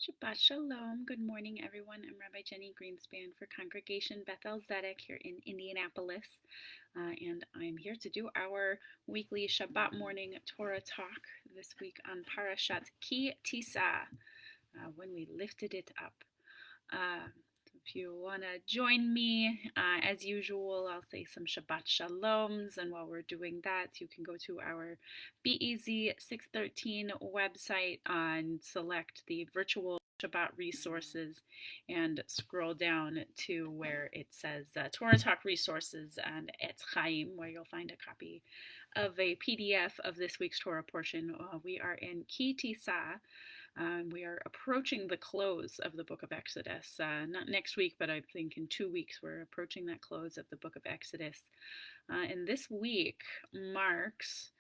Shabbat Shalom. Good morning, everyone. I'm Rabbi Jenny Greenspan for Congregation Beth-El here in Indianapolis. And I'm here to do our weekly Shabbat morning Torah Talk this week on Parashat Ki Tisa, when we lifted it up. If you want to join me, as usual, I'll say some Shabbat Shaloms, and while we're doing that, you can go to our BEZ 613 website and select the virtual Shabbat resources and scroll down to where it says Torah Talk resources and Etz Chaim, where you'll find a copy of a PDF of this week's Torah portion. We are in Ki Tisa. We are approaching the close of the book of Exodus. Not next week, but I think in 2 weeks we're approaching that close of the book of Exodus. And this week marks,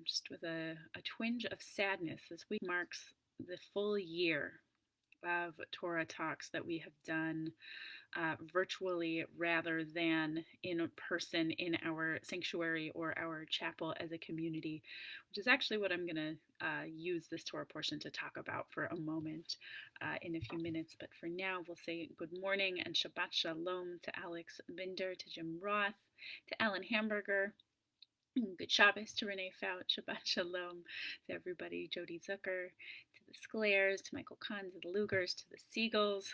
just with a twinge of sadness, this week marks the full year of Torah Talks that we have done virtually rather than in person in our sanctuary or our chapel as a community, which is actually what I'm going to use this Torah portion to talk about for a moment in a few minutes. But for now, we'll say good morning and Shabbat Shalom to Alex Binder, to Jim Roth, to Alan Hamburger. Good Shabbos to Renee Fout, Shabbat Shalom to everybody, Jody Zucker, to the Sclares, to Michael Kahn, to the Lugers, to the Seagulls,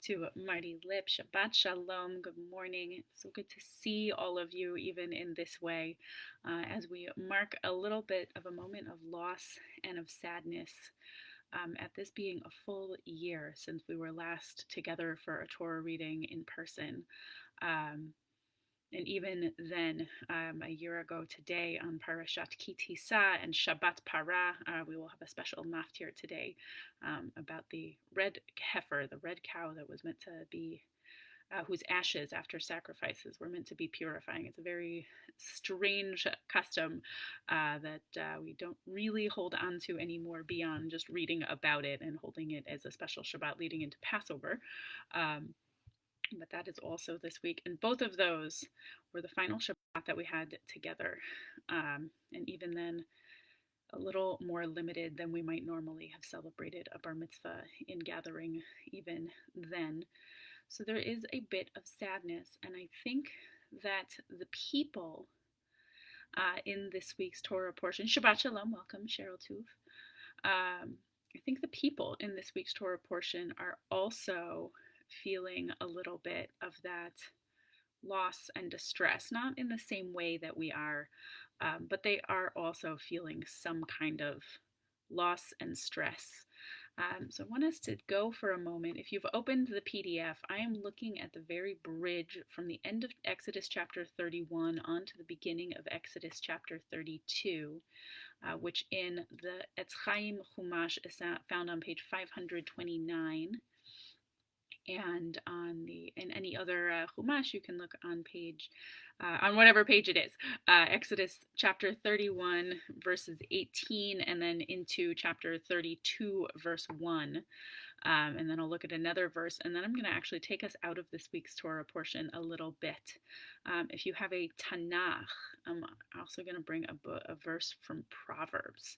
to Marty Lip, Shabbat Shalom, good morning. It's so good to see all of you, even in this way, as we mark a little bit of a moment of loss and of sadness at this being a full year since we were last together for a Torah reading in person. And even then, a year ago today on Parashat Ki Tisa and Shabbat Para, we will have a special maftir today about the red heifer, the red cow that was meant to be, whose ashes after sacrifices were meant to be purifying. It's a very strange custom that we don't really hold on to anymore beyond just reading about it and holding it as a special Shabbat leading into Passover. But that is also this week. And both of those were the final Shabbat that we had together. And even then, a little more limited than we might normally have celebrated a bar mitzvah in gathering even then. So there is a bit of sadness. And I think that the people in this week's Torah portion, Shabbat Shalom, welcome, Cheryl Tuve. I think the people in this week's Torah portion are also feeling a little bit of that loss and distress, not in the same way that we are, but they are also feeling some kind of loss and stress. So I want us to go for a moment. If you've opened the PDF, I am looking at the very bridge from the end of Exodus chapter 31 on to the beginning of Exodus chapter 32, which in the Etz Chaim Chumash is found on page 529. And in any other Chumash, you can look on page, on whatever page it is, Exodus chapter 31, verses 18, and then into chapter 32, verse 1. And then I'll look at another verse, and then I'm going to actually take us out of this week's Torah portion a little bit. If you have a Tanakh, I'm also going to bring a verse from Proverbs.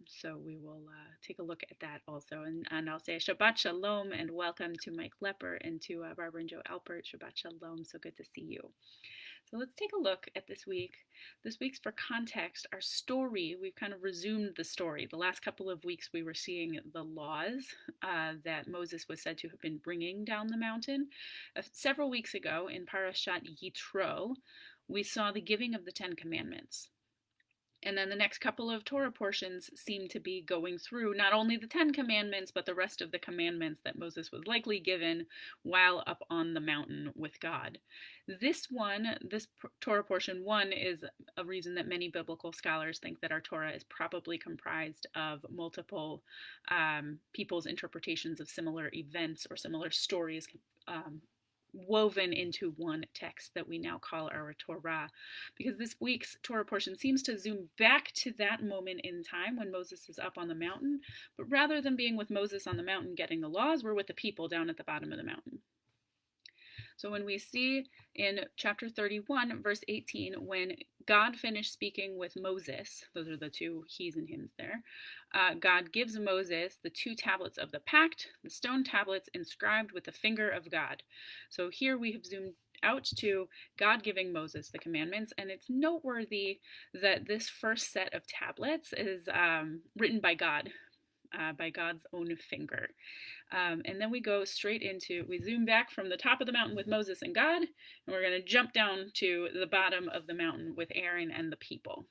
So we will take a look at that also. And I'll say Shabbat Shalom and welcome to Mike Lepper and to Barbara and Joe Alpert. Shabbat Shalom, so good to see you. So let's take a look at this week. This week's, for context, our story, we've kind of resumed the story. The last couple of weeks we were seeing the laws that Moses was said to have been bringing down the mountain. Several weeks ago in Parashat Yitro, we saw the giving of the 10 Commandments. And then the next couple of Torah portions seem to be going through not only the 10 Commandments, but the rest of the commandments that Moses was likely given while up on the mountain with God. This Torah portion 1 is a reason that many biblical scholars think that our Torah is probably comprised of multiple people's interpretations of similar events or similar stories woven into one text that we now call our Torah, because this week's Torah portion seems to zoom back to that moment in time when Moses is up on the mountain, but rather than being with Moses on the mountain getting the laws, we're with the people down at the bottom of the mountain. So when we see in chapter 31, verse 18, when God finished speaking with Moses, those are the two he's and hims there, God gives Moses the two tablets of the pact, the stone tablets inscribed with the finger of God. So here we have zoomed out to God giving Moses the commandments, and it's noteworthy that this first set of tablets is written by God, by God's own finger. And then we go straight into, we zoom back from the top of the mountain with Moses and God, and we're going to jump down to the bottom of the mountain with Aaron and the people.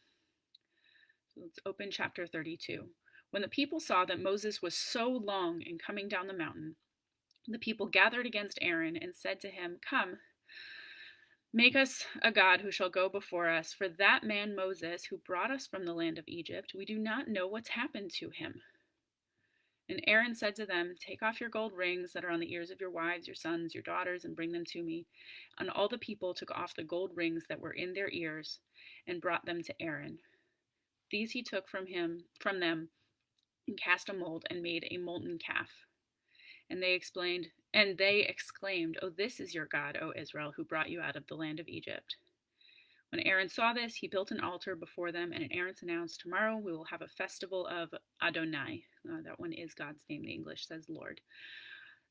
So let's open chapter 32. When the people saw that Moses was so long in coming down the mountain, the people gathered against Aaron and said to him, "Come, make us a god who shall go before us, for that man Moses, who brought us from the land of Egypt, we do not know what's happened to him." And Aaron said to them, "Take off your gold rings that are on the ears of your wives, your sons, your daughters, and bring them to me." And all the people took off the gold rings that were in their ears and brought them to Aaron. These he took from them, and cast a mold and made a molten calf. And they exclaimed, "Oh, this is your God, O Israel, who brought you out of the land of Egypt." When Aaron saw this, he built an altar before them, and Aaron announced, "Tomorrow we will have a festival of Adonai." That one is God's name. The English says Lord.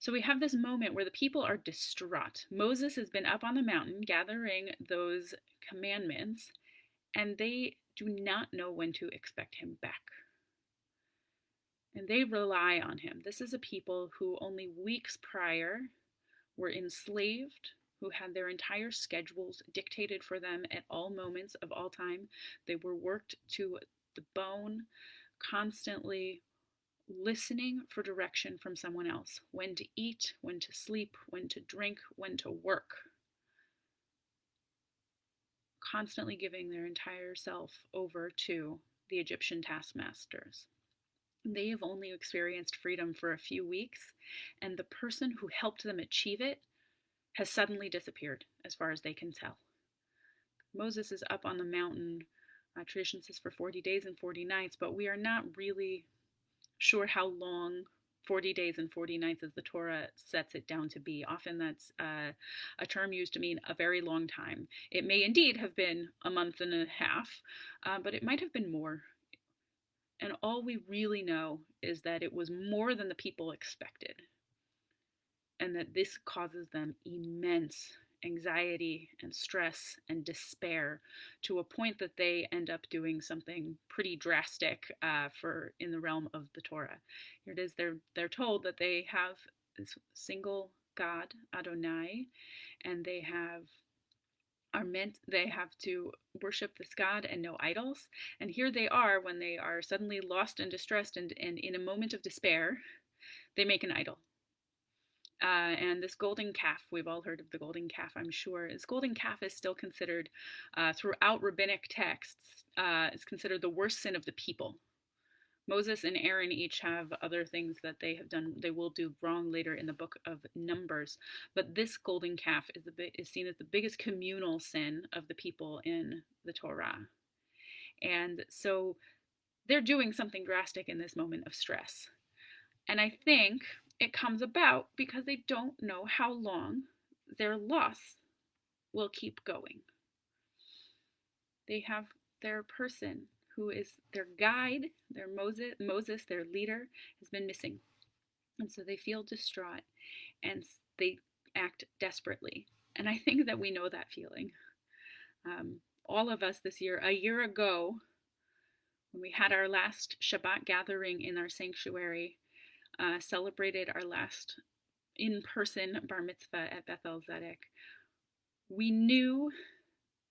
So we have this moment where the people are distraught. Moses has been up on the mountain gathering those commandments, and they do not know when to expect him back. And they rely on him. This is a people who only weeks prior were enslaved, who had their entire schedules dictated for them at all moments of all time. They were worked to the bone, constantly listening for direction from someone else, when to eat, when to sleep, when to drink, when to work. Constantly giving their entire self over to the Egyptian taskmasters. They have only experienced freedom for a few weeks, and the person who helped them achieve it has suddenly disappeared, as far as they can tell. Moses is up on the mountain, tradition says for 40 days and 40 nights, but we are not really sure how long 40 days and 40 nights as the Torah sets it down to be. Often that's a term used to mean a very long time. It may indeed have been a month and a half, but it might have been more. And all we really know is that it was more than the people expected, and that this causes them immense anxiety and stress and despair, to a point that they end up doing something pretty drastic for in the realm of the Torah. Here it is, they're told that they have this single God, Adonai, and they have to worship this God and no idols. And here they are, when they are suddenly lost and distressed, and in a moment of despair, they make an idol. And this golden calf, we've all heard of the golden calf, I'm sure. This golden calf is still considered, throughout rabbinic texts, is considered the worst sin of the people. Moses and Aaron each have other things that they have done, they will do wrong later in the book of Numbers. But this golden calf is seen as the biggest communal sin of the people in the Torah. And so they're doing something drastic in this moment of stress. And I think it comes about because they don't know how long their loss will keep going. They have their person who is their guide, their Moses, their leader, has been missing. And so they feel distraught and they act desperately. And I think that we know that feeling. All of us this year, a year ago, when we had our last Shabbat gathering in our sanctuary, celebrated our last in-person bar mitzvah at Beth-El, we knew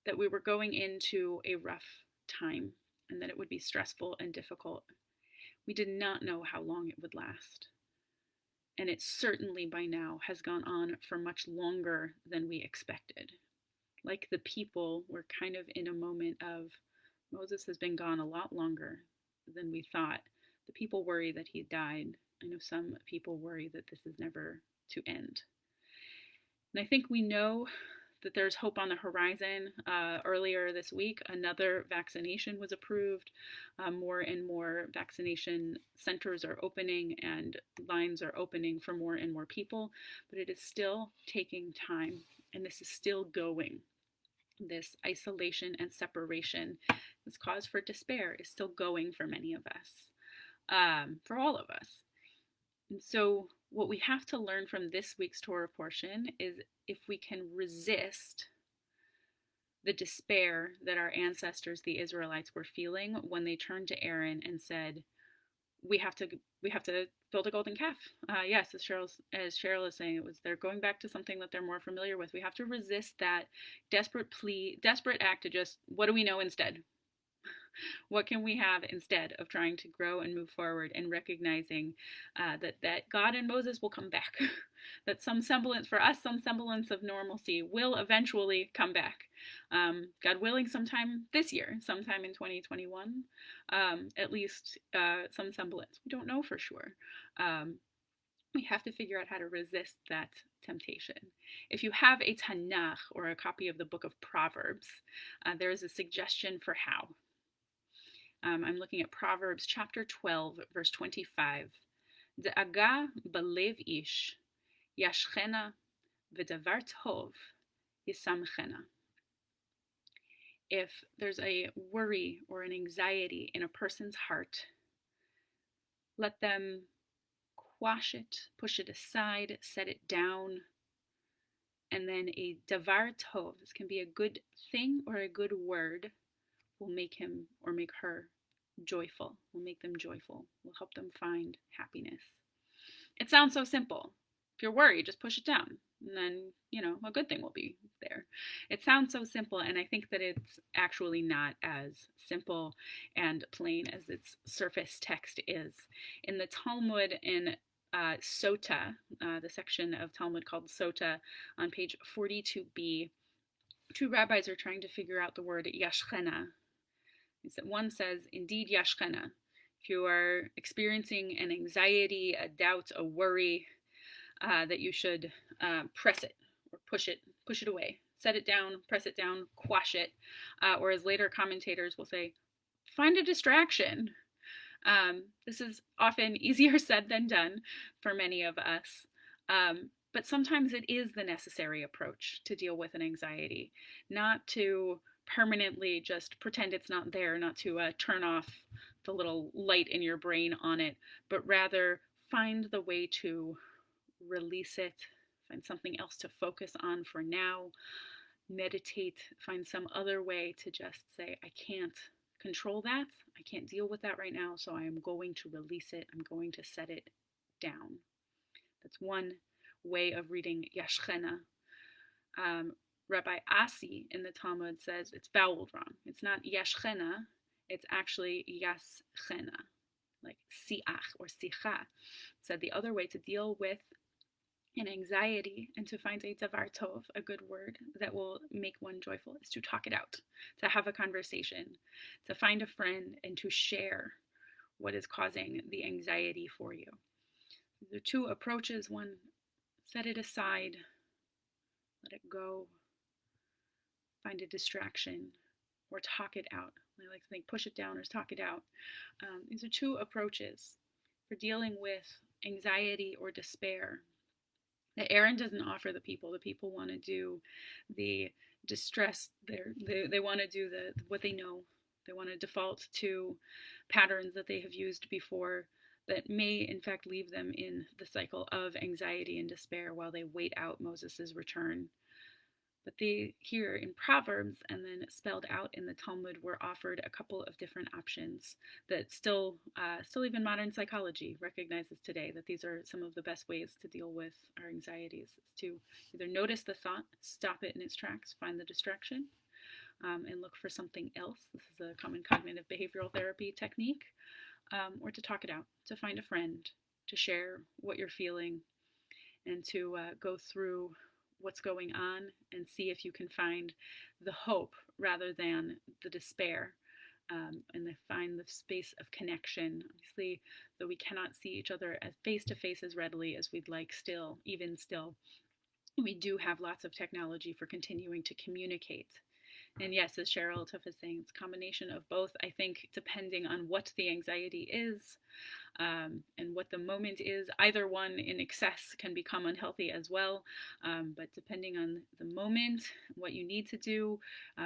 that we were going into a rough time and that it would be stressful and difficult. We did not know how long it would last. And it certainly by now has gone on for much longer than we expected. Like the people, we're kind of in a moment of, Moses has been gone a lot longer than we thought. The people worry that he died. I know some people worry that this is never to end. And I think we know that there's hope on the horizon. Earlier this week, another vaccination was approved. More and more vaccination centers are opening and lines are opening for more and more people, but it is still taking time, and this is still going. This isolation and separation, this cause for despair, is still going for many of us, for all of us. And so, what we have to learn from this week's Torah portion is if we can resist the despair that our ancestors, the Israelites, were feeling when they turned to Aaron and said, "We have to build a golden calf." Yes, as Cheryl is saying, they're going back to something that they're more familiar with. We have to resist that desperate act to just, what do we know instead? What can we have instead of trying to grow and move forward and recognizing that God and Moses will come back, that some semblance of normalcy will eventually come back. God willing, sometime this year, sometime in 2021, at least some semblance. We don't know for sure. We have to figure out how to resist that temptation. If you have a Tanakh or a copy of the book of Proverbs, there is a suggestion for how. I'm looking at Proverbs chapter 12, verse 25. De'aga belev ish, yashchena v'davar tov yisamchena. If there's a worry or an anxiety in a person's heart, let them quash it, push it aside, set it down, and then a davar tov, this can be a good thing or a good word, will make him or make her joyful, will make them joyful, will help them find happiness. It sounds so simple. If you're worried, just push it down, and then, a good thing will be there. It sounds so simple, and I think that it's actually not as simple and plain as its surface text is. In the Talmud, in Sota, the section of Talmud called Sota, on page 42b, two rabbis are trying to figure out the word yashchena. One says, indeed, yashchena. If you are experiencing an anxiety, a doubt, a worry, that you should press it or push it away, set it down, press it down, quash it. Or as later commentators will say, find a distraction. This is often easier said than done for many of us. But sometimes it is the necessary approach to deal with an anxiety, not to permanently just pretend it's not there, not to turn off the little light in your brain on it, but rather find the way to release it, find something else to focus on for now, meditate, find some other way to just say, I can't control that, I can't deal with that right now, so I am going to release it, I'm going to set it down. That's one way of reading yashchena. Rabbi Asi in the Talmud says it's voweled wrong. It's not yashchena, it's actually yaschena, like siach or sicha. Said the other way to deal with an anxiety and to find a davar tov, a good word that will make one joyful, is to talk it out, to have a conversation, to find a friend and to share what is causing the anxiety for you. The two approaches: one, set it aside, let it go, find a distraction, or talk it out. I like to think push it down or talk it out. These are two approaches for dealing with anxiety or despair that Aaron doesn't offer the people. The people want to do the distress. They want to do what they know. They want to default to patterns that they have used before that may in fact leave them in the cycle of anxiety and despair while they wait out Moses' return. But they here in Proverbs and then spelled out in the Talmud were offered a couple of different options that still even modern psychology recognizes today, that these are some of the best ways to deal with our anxieties, is to either notice the thought, stop it in its tracks, find the distraction, and look for something else. This is a common cognitive behavioral therapy technique. Or to talk it out, to find a friend, to share what you're feeling, and to go through what's going on and see if you can find the hope rather than the despair, and find the space of connection. Obviously, though we cannot see each other as face to face as readily as we'd like, still, we do have lots of technology for continuing to communicate. And yes, as Cheryl Tuff is saying, it's a combination of both. I think depending on what the anxiety is, and what the moment is. Either one in excess can become unhealthy as well. But depending on the moment, what you need to do,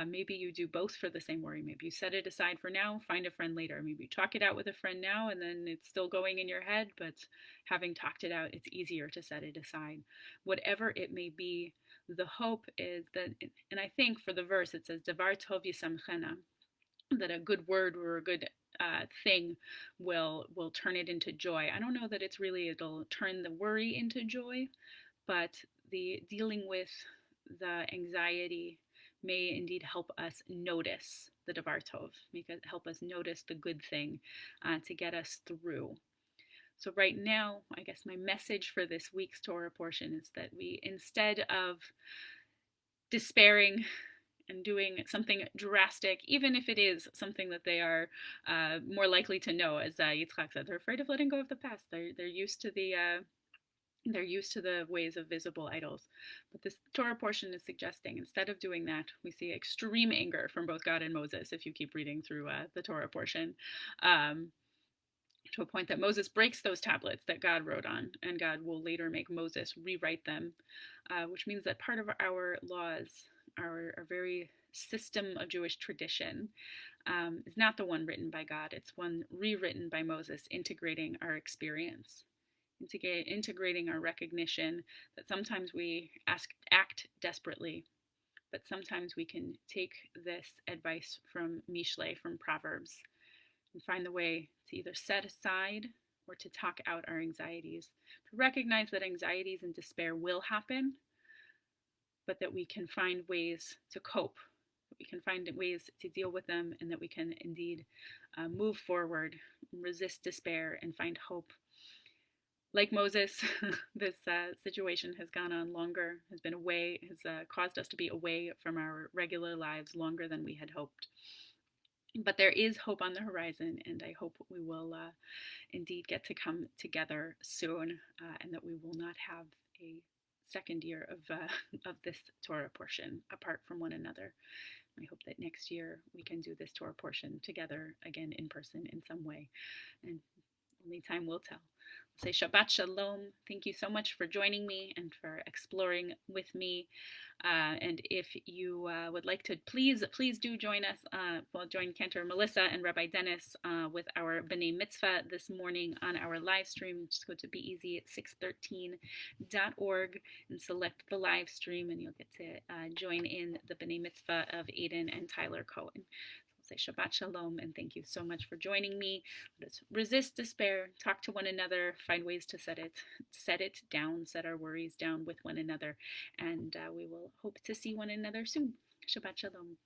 maybe you do both for the same worry. Maybe you set it aside for now, find a friend later. Maybe you talk it out with a friend now, and then it's still going in your head, but having talked it out, it's easier to set it aside. Whatever it may be, the hope is that, and I think for the verse it says, Devar tov yisamchena, that a good word or a good thing will turn it into joy. I don't know that it'll turn the worry into joy, but the dealing with the anxiety may indeed help us notice the Devar Tov, help us notice the good thing to get us through. So right now, I guess my message for this week's Torah portion is that we, instead of despairing and doing something drastic, even if it is something that they are more likely to know, as Yitzchak said, they're afraid of letting go of the past. They're used to the ways of visible idols. But this Torah portion is suggesting, instead of doing that, we see extreme anger from both God and Moses if you keep reading through the Torah portion. To a point that Moses breaks those tablets that God wrote on, and God will later make Moses rewrite them, which means that part of our laws, our very system of Jewish tradition, is not the one written by God. It's one rewritten by Moses, integrating our experience, integrating our recognition that sometimes we act desperately, but sometimes we can take this advice from Mishle, from Proverbs, and find the way to either set aside or to talk out our anxieties, to recognize that anxieties and despair will happen, but that we can find ways to cope, that we can find ways to deal with them, and that we can indeed move forward, resist despair, and find hope. Like Moses, this situation has gone on longer, has caused us to be away from our regular lives longer than we had hoped. But there is hope on the horizon, and I hope we will indeed get to come together soon, and that we will not have a second year of this Torah portion apart from one another. I hope that next year we can do this Torah portion together again in person in some way, and only time will tell. Say Shabbat Shalom. Thank you so much for joining me and for exploring with me. And if you would like to, please do join us. Join Cantor Melissa and Rabbi Dennis with our B'nai Mitzvah this morning on our live stream. Just go to beeasy613.org and select the live stream, and you'll get to join in the B'nai Mitzvah of Aiden and Tyler Cohen. Say Shabbat Shalom, and thank you so much for joining me. Let's resist despair, talk to one another, find ways to set it down, set our worries down with one another, and we will hope to see one another soon. Shabbat Shalom.